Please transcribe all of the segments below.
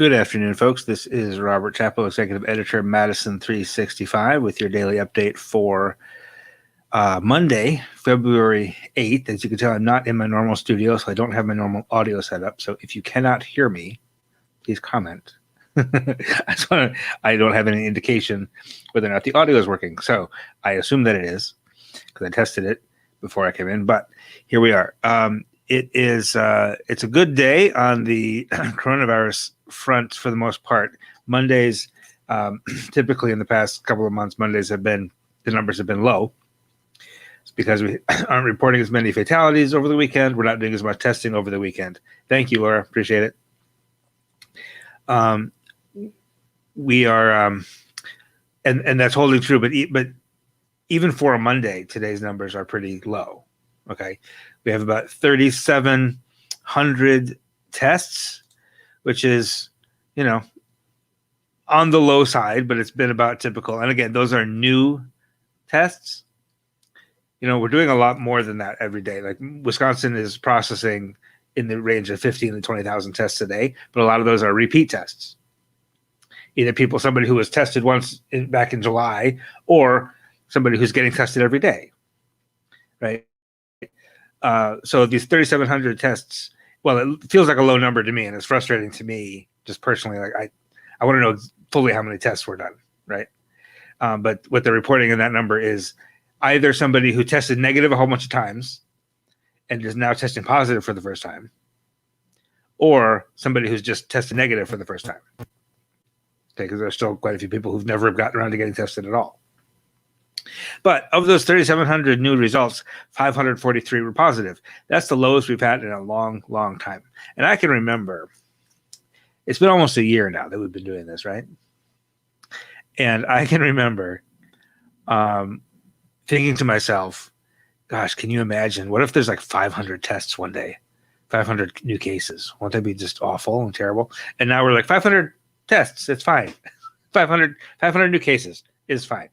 Good afternoon, folks. This is Robert Chappell, Executive Editor of Madison365 with your daily update for Monday, February 8th. As you can tell, I'm not in my normal studio, so I don't have my normal audio set up. So if you cannot hear me, please comment. I don't have any indication whether or not the audio is working. So I assume that it is because I tested it before I came in. But here we are. It's a good day on the coronavirus front for the most part. Mondays, typically in the past couple of months, the numbers have been low. It's because we aren't reporting as many fatalities over the weekend. We're not doing as much testing over the weekend. Thank you, Laura. Appreciate it. We are, and that's holding true. But even for a Monday, today's numbers are pretty low. Okay, we have about 3,700 tests, which is, on the low side, but it's been about typical. And again, those are new tests. We're doing a lot more than that every day. Like Wisconsin is processing in the range of 15 to 20,000 tests a day, but a lot of those are repeat tests. Either somebody who was tested once back in July, or somebody who's getting tested every day, right? So these 3,700 tests, well, it feels like a low number to me, and it's frustrating to me just personally. Like I want to know fully how many tests were done, right? But what they're reporting in that number is either somebody who tested negative a whole bunch of times and is now testing positive for the first time, or somebody who's just tested negative for the first time. Okay, because there's still quite a few people who've never gotten around to getting tested at all. But of those 3,700 new results, 543 were positive. That's the lowest we've had in a long, long time. And I can remember, it's been almost a year now that we've been doing this, right? And I can remember thinking to myself, gosh, can you imagine? What if there's like 500 tests one day? 500 new cases. Won't that be just awful and terrible? And now we're like 500 tests. It's fine. 500 new cases is fine.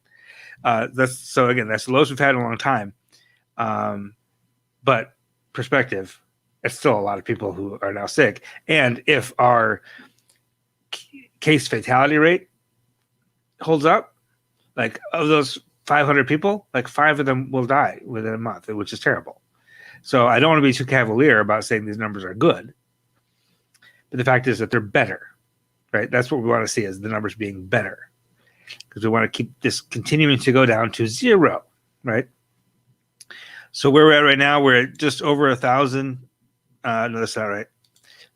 That's the lowest we've had in a long time. But perspective, it's still a lot of people who are now sick. And if our case fatality rate holds up, like of those 500 people, like 5 of them will die within a month, which is terrible. So I don't want to be too cavalier about saying these numbers are good. But the fact is that they're better, right? That's what we want to see, is the numbers being better, because we want to keep this continuing to go down to 0, right? So where we're at right now, we're at just over 1,000. No, that's not right.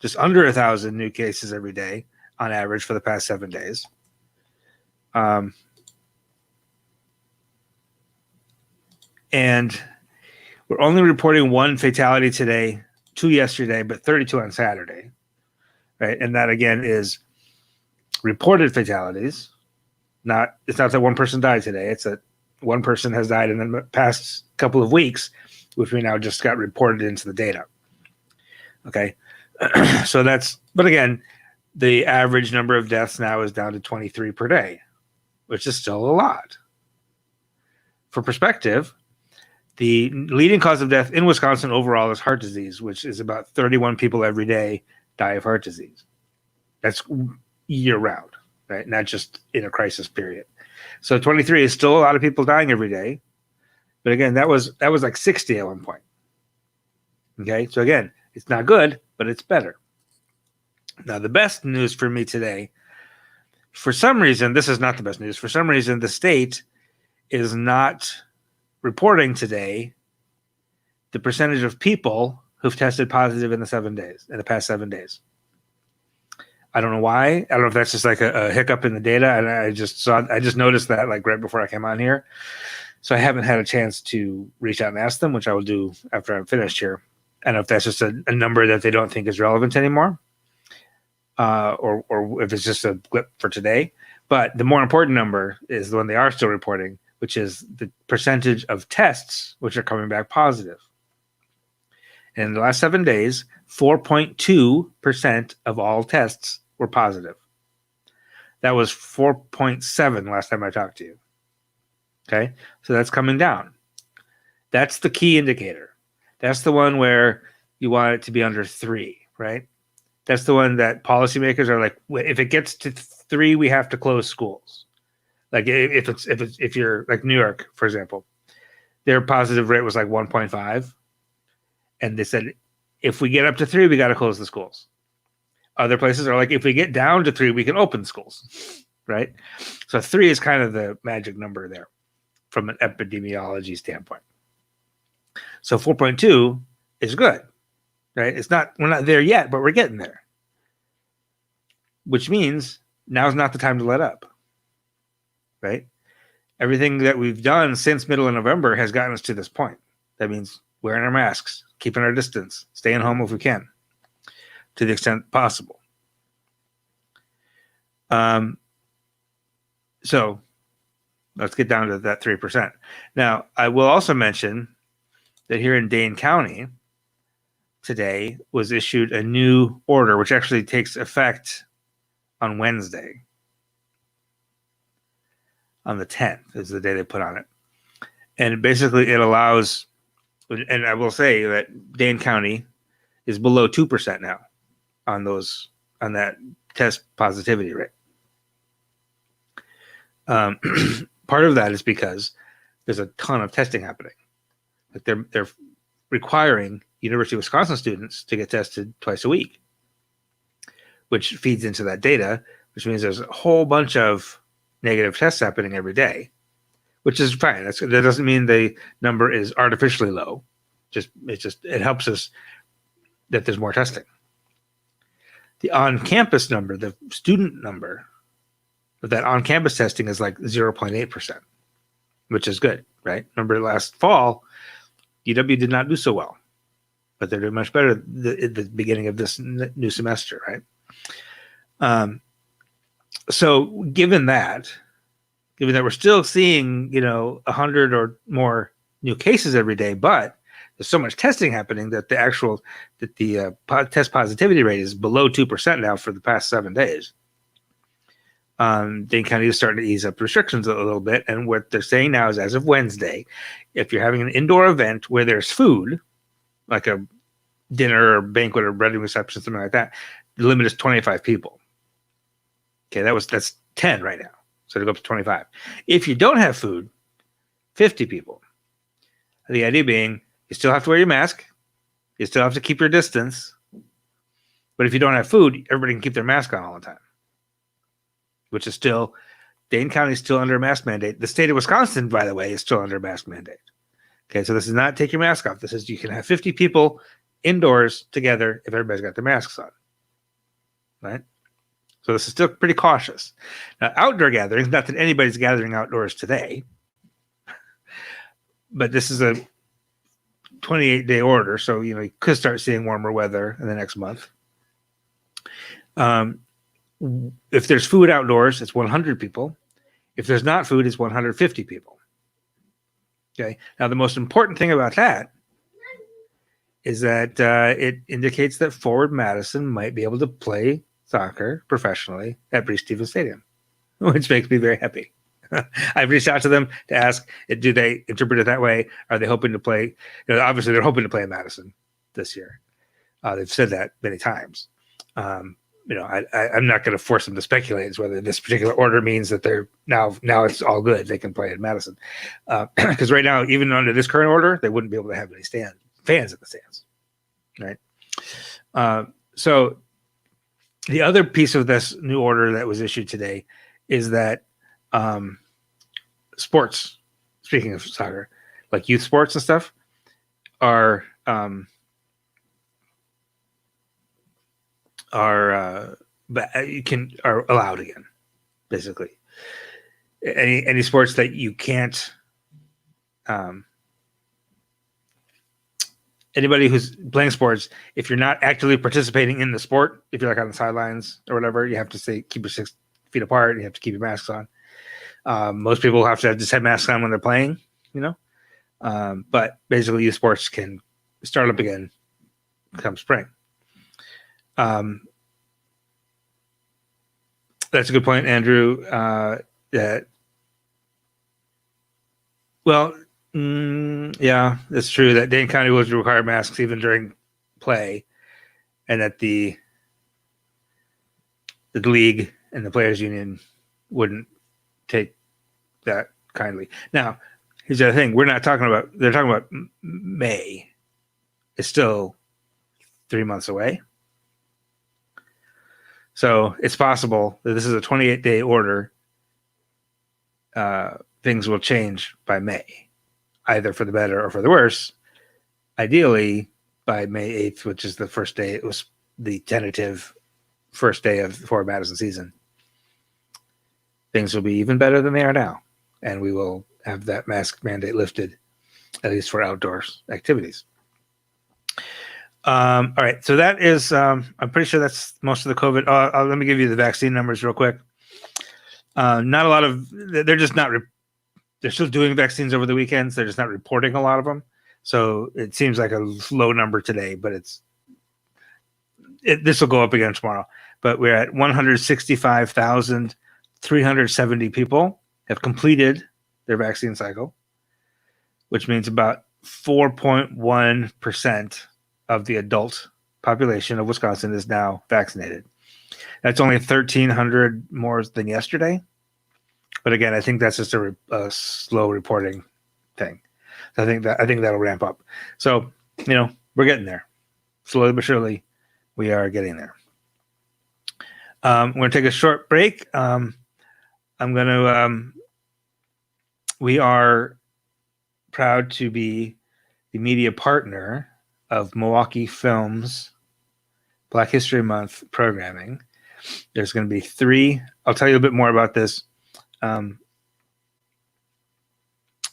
Just under 1,000 new cases every day on average for the past 7 days. And we're only reporting 1 fatality today, 2 yesterday, but 32 on Saturday, right? And that again is reported fatalities. It's not that one person died today. It's that one person has died in the past couple of weeks, which we now just got reported into the data. Okay. But again, the average number of deaths now is down to 23 per day, which is still a lot. For perspective, the leading cause of death in Wisconsin overall is heart disease, which is about 31 people every day die of heart disease. That's year round, right? Not just in a crisis period. So 23 is still a lot of people dying every day. But again, that was like 60 at one point. Okay, so again, it's not good, but it's better. Now, the best news for me today, for some reason, this is not the best news. For some reason, the state is not reporting today the percentage of people who've tested positive in the past 7 days. I don't know why. I don't know if that's just like a hiccup in the data. And I just noticed that like right before I came on here. So I haven't had a chance to reach out and ask them, which I will do after I'm finished here. I don't know if that's just a number that they don't think is relevant anymore, or if it's just a blip for today. But the more important number is the one they are still reporting, which is the percentage of tests which are coming back positive. And in the last 7 days, 4.2% of all tests were positive. That was 4.7 last time I talked to you. Okay, so that's coming down. That's the key indicator. That's the one where you want it to be under 3, right? That's the one that policymakers are like, if it gets to 3, we have to close schools. Like if you're like New York, for example, their positive rate was like 1.5, and they said if we get up to 3, we got to close the schools. Other places are like, if we get down to 3, we can open schools, right? So 3 is kind of the magic number there from an epidemiology standpoint. So 4.2 is good, right? We're not there yet, but we're getting there, which means now's not the time to let up, right? Everything that we've done since middle of November has gotten us to this point. That means wearing our masks, keeping our distance, staying home if we can, to the extent possible. So let's get down to that 3%. Now, I will also mention that here in Dane County today was issued a new order, which actually takes effect on Wednesday. On the 10th is the day they put on it. And basically it allows, and I will say that Dane County is below 2% now on that test positivity rate. Part of that is because there's a ton of testing happening. Like they're requiring University of Wisconsin students to get tested twice a week, which feeds into that data, which means there's a whole bunch of negative tests happening every day, which is fine. That doesn't mean the number is artificially low. It helps us that there's more testing. The on-campus number, the student number of that on-campus testing is like 0.8%, which is good, right? Remember last fall, UW did not do so well, but they're doing much better at the beginning of this new semester, right? So given that we're still seeing, 100 or more new cases every day, but there's so much testing happening that the test positivity rate is below 2% now for the past 7 days. Dane County is starting to ease up restrictions a little bit, and what they're saying now is, as of Wednesday, if you're having an indoor event where there's food, like a dinner or banquet or wedding reception, something like that, the limit is 25 people. Okay, that's 10 right now. So to go up to 25. If you don't have food, 50 people. The idea being you still have to wear your mask. You still have to keep your distance. But if you don't have food, everybody can keep their mask on all the time. Which is still, Dane County is still under a mask mandate. The state of Wisconsin, by the way, is still under a mask mandate. Okay, so this is not take your mask off. This is you can have 50 people indoors together if everybody's got their masks on. Right? So this is still pretty cautious. Now, outdoor gatherings, not that anybody's gathering outdoors today, but this is a 28-day order, so you could start seeing warmer weather in the next month. If there's food outdoors, it's 100 people. If there's not food, it's 150 people. Okay. Now, the most important thing about that is that it indicates that Forward Madison might be able to play soccer professionally at Breese Stevens Stadium, which makes me very happy. I've reached out to them to ask, do they interpret it that way? Are they hoping to play? Obviously, they're hoping to play in Madison this year. They've said that many times. I'm not going to force them to speculate as whether this particular order means that they're now it's all good. They can play in Madison. Because right now, even under this current order, they wouldn't be able to have any fans in the stands. Right. So the other piece of this new order that was issued today is that sports, speaking of soccer, like youth sports and stuff, are allowed again. Basically, any sports that you can't. Anybody who's playing sports, if you're not actively participating in the sport, if you're like on the sidelines or whatever, you have to keep your 6 feet apart. You have to keep your masks on. Most people have to just have masks on when they're playing, but basically youth sports can start up again come spring. That's a good point, Andrew. Yeah, it's true that Dane County was to require masks even during play, and that the the league and the players union wouldn't take that kindly. Now, here's the other thing. They're talking about May. It's still 3 months away. So it's possible that this is a 28-day order. Things will change by May, either for the better or for the worse. Ideally, by May 8th, which is the first day, it was the tentative first day for Madison season. Things will be even better than they are now, and we will have that mask mandate lifted, at least for outdoors activities. All right, so that is, I'm pretty sure that's most of the COVID. Let me give you the vaccine numbers real quick. Not a lot of, they're still doing vaccines over the weekends. They're just not reporting a lot of them. So it seems like a low number today, but this will go up again tomorrow. But we're at 165,370 people have completed their vaccine cycle, which means about 4.1% of the adult population of Wisconsin is now vaccinated. That's only 1,300 more than yesterday. But again, I think that's just a slow reporting thing. So I think that'll ramp up. So, we're getting there. Slowly but surely, we are getting there. We're going to take a short break. We are proud to be the media partner of Milwaukee Film's Black History Month programming. There's going to be 3. I'll tell you a bit more about this.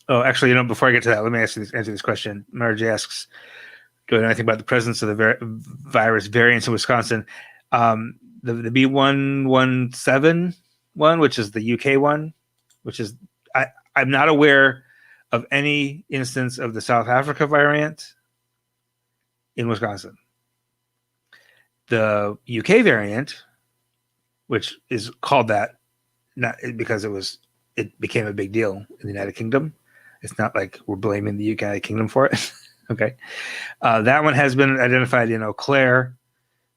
Actually, before I get to that, let me answer this question. Margie asks, do I know anything about the presence of the virus variants in Wisconsin? The B117 one, which is the UK one, which is, I'm not aware of any instance of the South Africa variant in Wisconsin. The UK variant, which is called that, not because it became a big deal in the United Kingdom. It's not like we're blaming the United Kingdom for it. Okay. That one has been identified in Eau Claire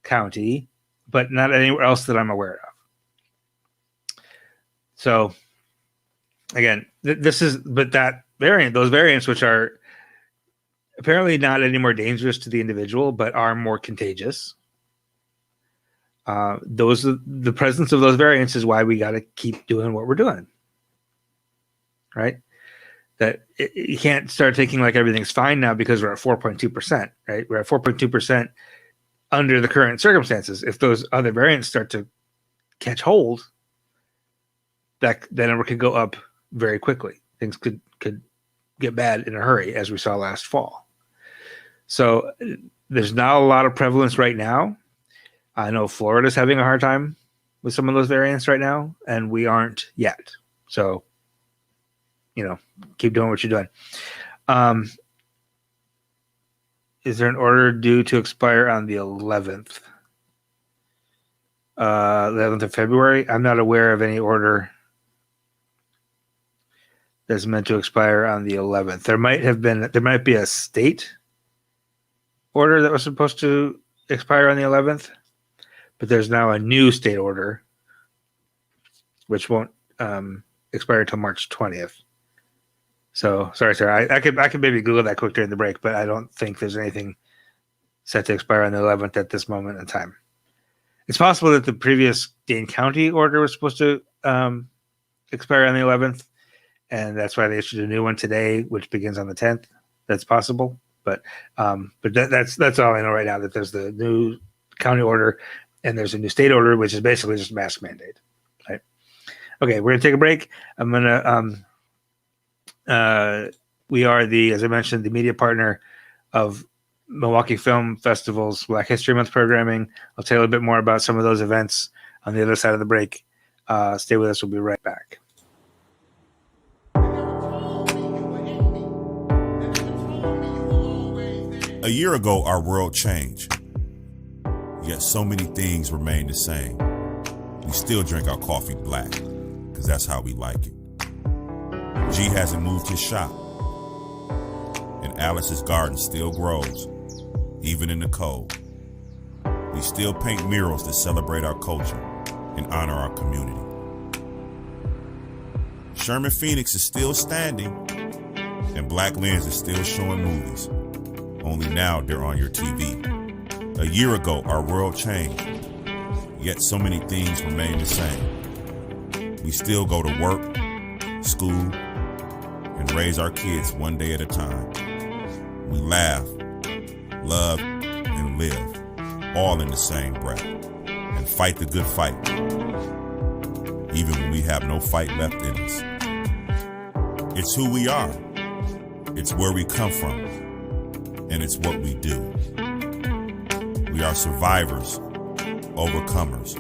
County, but not anywhere else that I'm aware of. So again, that variant, those variants, which are apparently not any more dangerous to the individual, but are more contagious. The presence of those variants is why we got to keep doing what we're doing. Right. That you can't start thinking like everything's fine now because we're at 4.2%, right? We're at 4.2% under the current circumstances. If those other variants start to catch hold, that number could go up very quickly. Things could get bad in a hurry, as we saw last fall. So there's not a lot of prevalence right now. I know Florida's having a hard time with some of those variants right now, and we aren't yet. So, keep doing what you're doing. Is there an order due to expire on the 11th? 11th of February? I'm not aware of any order that's meant to expire on the 11th. There might be a state order that was supposed to expire on the 11th, but there's now a new state order, which won't expire until March 20th. So sorry, sir. I could maybe Google that quick during the break, but I don't think there's anything set to expire on the 11th at this moment in time. It's possible that the previous Dane County order was supposed to expire on the 11th, and that's why they issued a new one today, which begins on the 10th. That's possible, but that's all I know right now. That there's the new county order, and there's a new state order, which is basically just a mask mandate. Right? Okay, we're gonna take a break. I'm gonna. We are as I mentioned, the media partner of Milwaukee Film Festival's Black History Month programming. I'll tell you a little bit more about some of those events on the other side of the break. Stay with us. We'll be right back. A year ago, our world changed. Yet so many things remain the same. We still drink our coffee black, because that's how we like it. G hasn't moved his shop, and Alice's garden still grows, even in the cold. We still paint murals that celebrate our culture, and honor our community. Sherman Phoenix is still standing, and Black Lens is still showing movies. Only now they're on your TV. A year ago, our world changed, yet so many things remain the same. We still go to work, school, and raise our kids one day at a time. We laugh, love, and live, all in the same breath, and fight the good fight, even when we have no fight left in us. It's who we are, it's where we come from, and it's what we do. We are survivors, overcomers.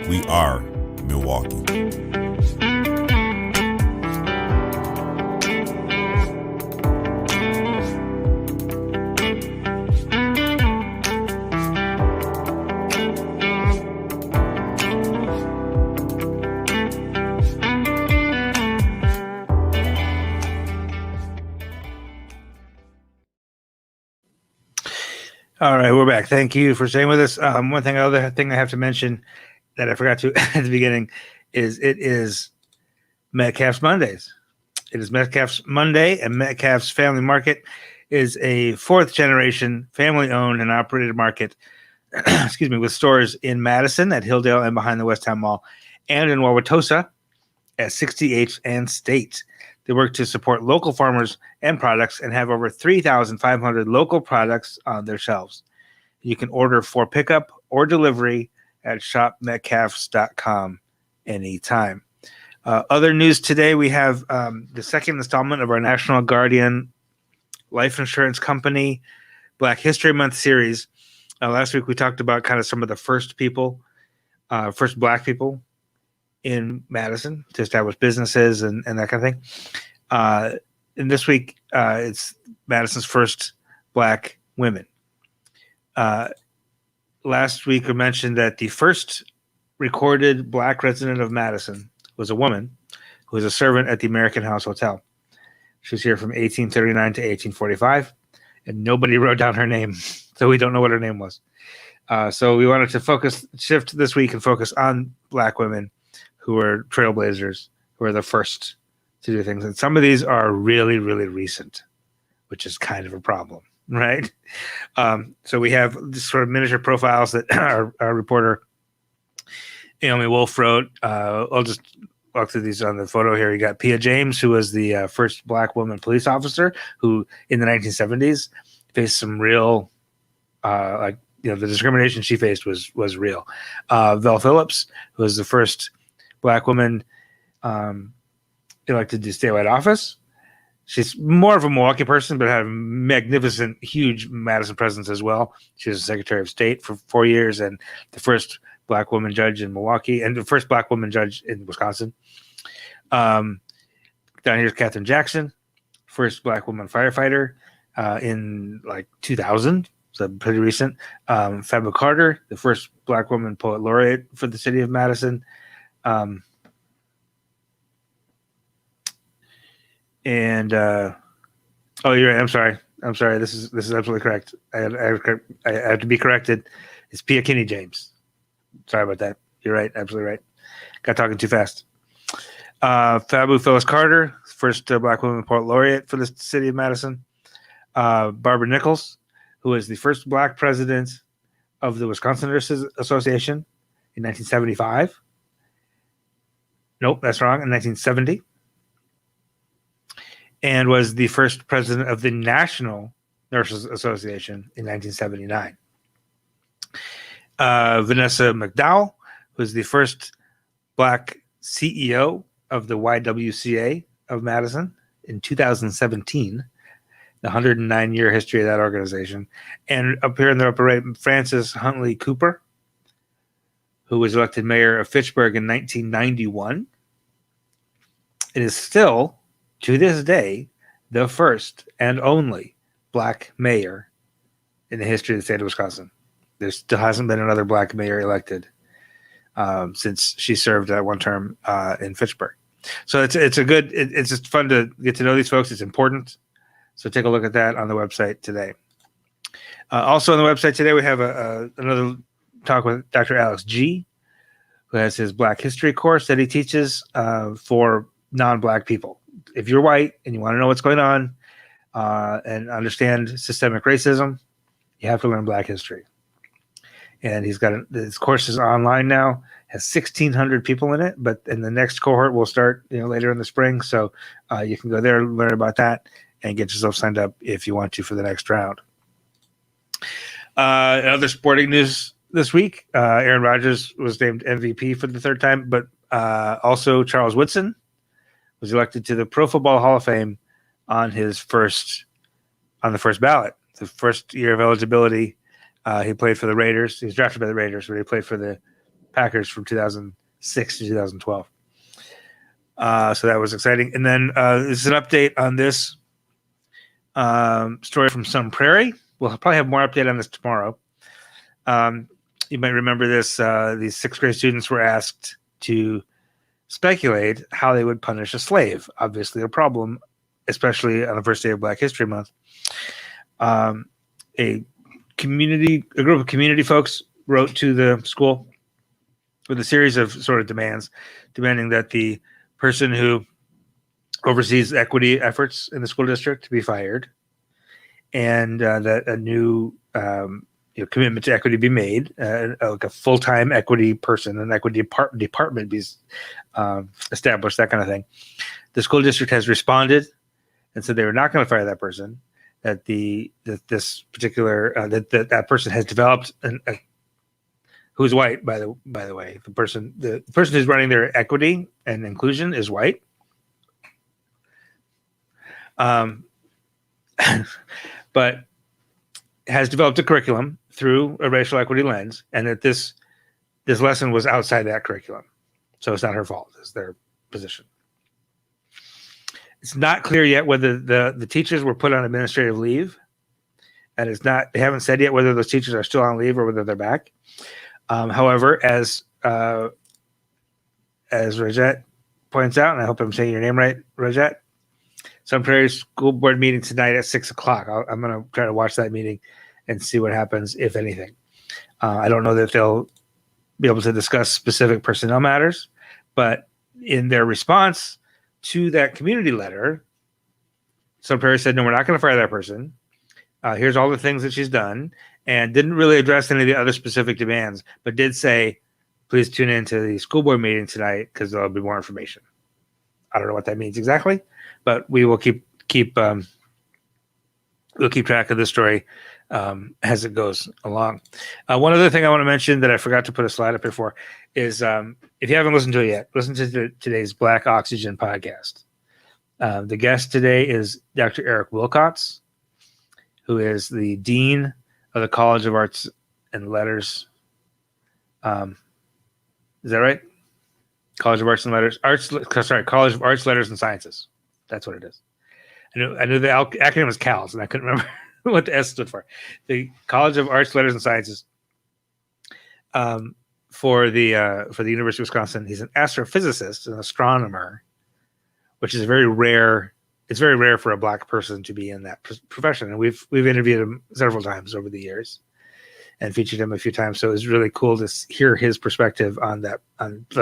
We are Milwaukee. All right, we're back. Thank you for staying with us. Other thing I have to mention that I forgot to at the beginning is it is Metcalf's Mondays. It is Metcalf's Monday, and Metcalf's Family Market is a fourth generation family owned and operated market, excuse me, with stores in Madison at Hilldale and behind the Westtown Mall, and in Wauwatosa at 68th and State. They work to support local farmers and products and have over 3,500 local products on their shelves. You can order for pickup or delivery at shopmetcalfs.com anytime. Other news today, we have the second installment of our National Guardian Life Insurance Company Black History Month series. Last week, we talked about kind of some of the first Black people in Madison to establish businesses and that kind of thing. And this week, it's Madison's first Black women. Last week, we mentioned that the first recorded Black resident of Madison was a woman who was a servant at the American House Hotel. She was here from 1839 to 1845, and nobody wrote down her name, so we don't know what her name was. So we wanted to shift this week and focus on Black women who were trailblazers, who were the first to do things. And some of these are really, really recent, which is kind of a problem, right? So we have this sort of miniature profiles that our reporter, Naomi Wolf, wrote. I'll just walk through these on the photo here. You got Pia James, who was the first Black woman police officer who in the 1970s faced some real, the discrimination she faced was real. Val Phillips, who was the first Black woman elected to statewide office. She's more of a Milwaukee person, but had a magnificent, huge Madison presence as well. She was Secretary of State for 4 years and the first Black woman judge in Milwaukee and the first Black woman judge in Wisconsin. Down here's Katherine Jackson, first Black woman firefighter in 2000. So pretty recent. Fabu Carter, the first Black woman poet laureate for the city of Madison. You're right. I'm sorry. This is absolutely correct. I have to be corrected. It's Pia Kinney James. Sorry about that. You're right. Absolutely right. Got talking too fast. Fabu Phyllis Carter, first Black woman poet laureate for the city of Madison. Barbara Nichols, who was the first Black president of the Wisconsin Nurses Association in 1975. Nope, that's wrong. In 1970. And was the first president of the National Nurses Association in 1979. Vanessa McDowell was the first Black CEO of the YWCA of Madison in 2017, the 109-year history of that organization. And up here in the upper right, Frances Huntley Cooper, who was elected mayor of Fitchburg in 1991. It is still, to this day, the first and only Black mayor in the history of the state of Wisconsin. There still hasn't been another Black mayor elected since she served that one term in Fitchburg. So it's just fun to get to know these folks. It's important. So take a look at that on the website today. Also on the website today, we have another talk with Dr. Alex G., who who has his Black History course that he teaches for non-Black people. If you're white and you want to know what's going on and understand systemic racism, you have to learn Black history. And he's got his course is online now, has 1,600 people in it, but in the next cohort will start later in the spring. So you can go there and learn about that and get yourself signed up if you want to for the next round. Other sporting news this week, Aaron Rodgers was named MVP for the third time, but also Charles Woodson was elected to the Pro Football Hall of Fame on the first ballot, the first year of eligibility. He played for the Raiders. He was drafted by the Raiders, but he played for the Packers from 2006 to 2012. So that was exciting. And then this is an update on this story from Sun Prairie. We'll probably have more update on this tomorrow. You might remember this. These sixth grade students were asked to speculate how they would punish a slave. Obviously a problem, especially on the first day of Black History Month. A group of community folks wrote to the school with a series of sort of demands, demanding that the person who oversees equity efforts in the school district be fired, and that a new commitment to equity be made, like a full-time equity person, an equity department be established, that kind of thing. The school district has responded and said they were not going to fire that person. That this particular that person has developed who's white, by the way. The person who's running their equity and inclusion is white. But has developed a curriculum through a racial equity lens, and that this lesson was outside that curriculum. So it's not her fault. It's their position. It's not clear yet whether the teachers were put on administrative leave, and they haven't said yet whether those teachers are still on leave or whether they're back. However, as Rajette points out, and I hope I'm saying your name right, Rajette, Sun Prairie School Board meeting tonight at 6:00. I'm going to try to watch that meeting and see what happens, if anything. I don't know that they'll be able to discuss specific personnel matters, but in their response to that community letter, Sun Prairie said, no, we're not going to fire that person. Here's all the things that she's done, and didn't really address any of the other specific demands, but did say, please tune into the school board meeting tonight because there'll be more information. I don't know what that means exactly, but we will keep track of this story as it goes along. One other thing I want to mention that I forgot to put a slide up here for is if you haven't listened to it yet, listen to today's Black Oxygen podcast. The guest today is Dr. Eric Wilcox, who is the Dean of the College of Arts and Letters. Is that right? College of Arts and Letters. College of Arts, Letters, and Sciences. That's what it is. I knew the acronym was CALS, and I couldn't remember what the S stood for. The College of Arts, Letters, and Sciences. For the University of Wisconsin, he's an astrophysicist, an astronomer, which is very rare. It's very rare for a Black person to be in that profession, and we've interviewed him several times over the years, and featured him a few times. So it's really cool to hear his perspective on the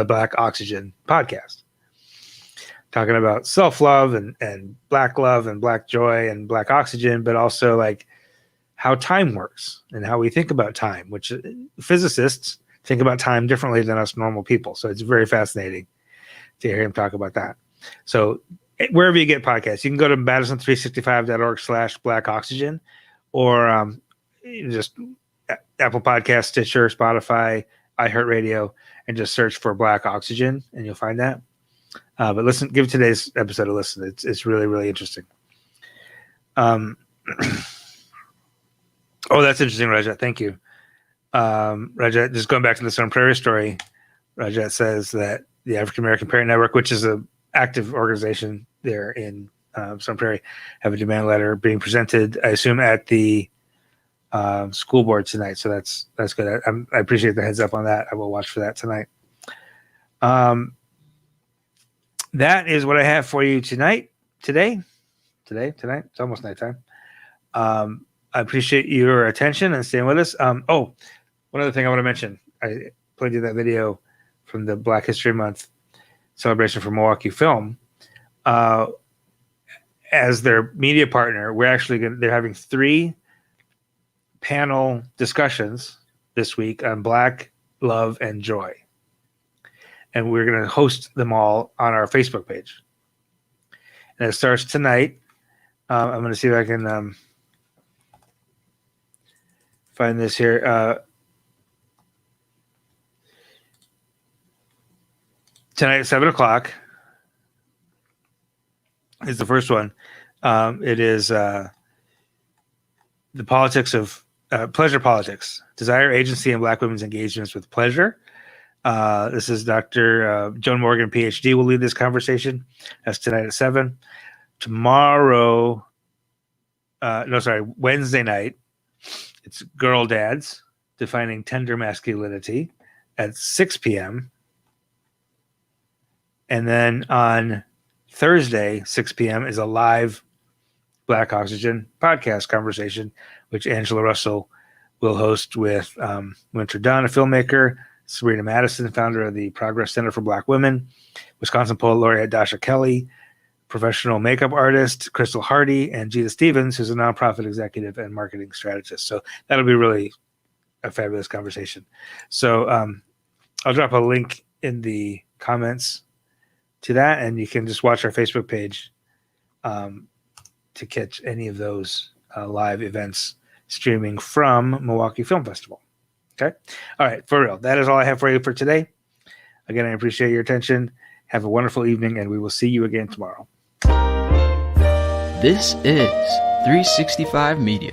Black Oxygen podcast, talking about self-love and Black love and Black joy and Black oxygen, but also like how time works and how we think about time, which physicists think about time differently than us normal people. So it's very fascinating to hear him talk about that. So wherever you get podcasts, you can go to Madison365.org/Black Oxygen, or just Apple Podcasts, Stitcher, Spotify, iHeartRadio, and just search for Black Oxygen, and you'll find that. But listen, give today's episode a listen. It's really, really interesting. Oh, that's interesting, Rajat. Thank you. Rajat, just going back to the Sun Prairie story, Rajat says that the African American Parent Network, which is an active organization there in Sun Prairie, have a demand letter being presented, I assume, at the school board tonight. So that's good. I appreciate the heads up on that. I will watch for that tonight. That is what I have for you tonight. Today. It's almost nighttime. I appreciate your attention and staying with us. One other thing I want to mention. I played you that video from the Black History Month celebration for Milwaukee Film, as their media partner. They're having 3 panel discussions this week on Black, Love, and Joy. And we're going to host them all on our Facebook page. And it starts tonight. I'm going to see if I can find this here. Tonight at 7 o'clock is the first one. It is the politics of pleasure politics, desire, agency, and Black women's engagements with pleasure. This is Dr. Joan Morgan, PhD, will lead this conversation. That's tonight at 7. Tomorrow, Wednesday night, it's Girl Dads, Defining Tender Masculinity at 6 p.m. And then on Thursday, 6 p.m. is a live Black Oxygen podcast conversation, which Angela Russell will host with Winter Dunn, a filmmaker, Sabrina Madison, founder of the Progress Center for Black Women, Wisconsin Poet Laureate Dasha Kelly, professional makeup artist Crystal Hardy, and Gita Stevens, who's a nonprofit executive and marketing strategist. So that'll be really a fabulous conversation. So I'll drop a link in the comments to that, and you can just watch our Facebook page to catch any of those live events streaming from Milwaukee Film Festival. Okay. All right. For real. That is all I have for you for today. Again, I appreciate your attention. Have a wonderful evening, and we will see you again tomorrow. This is 365 Media.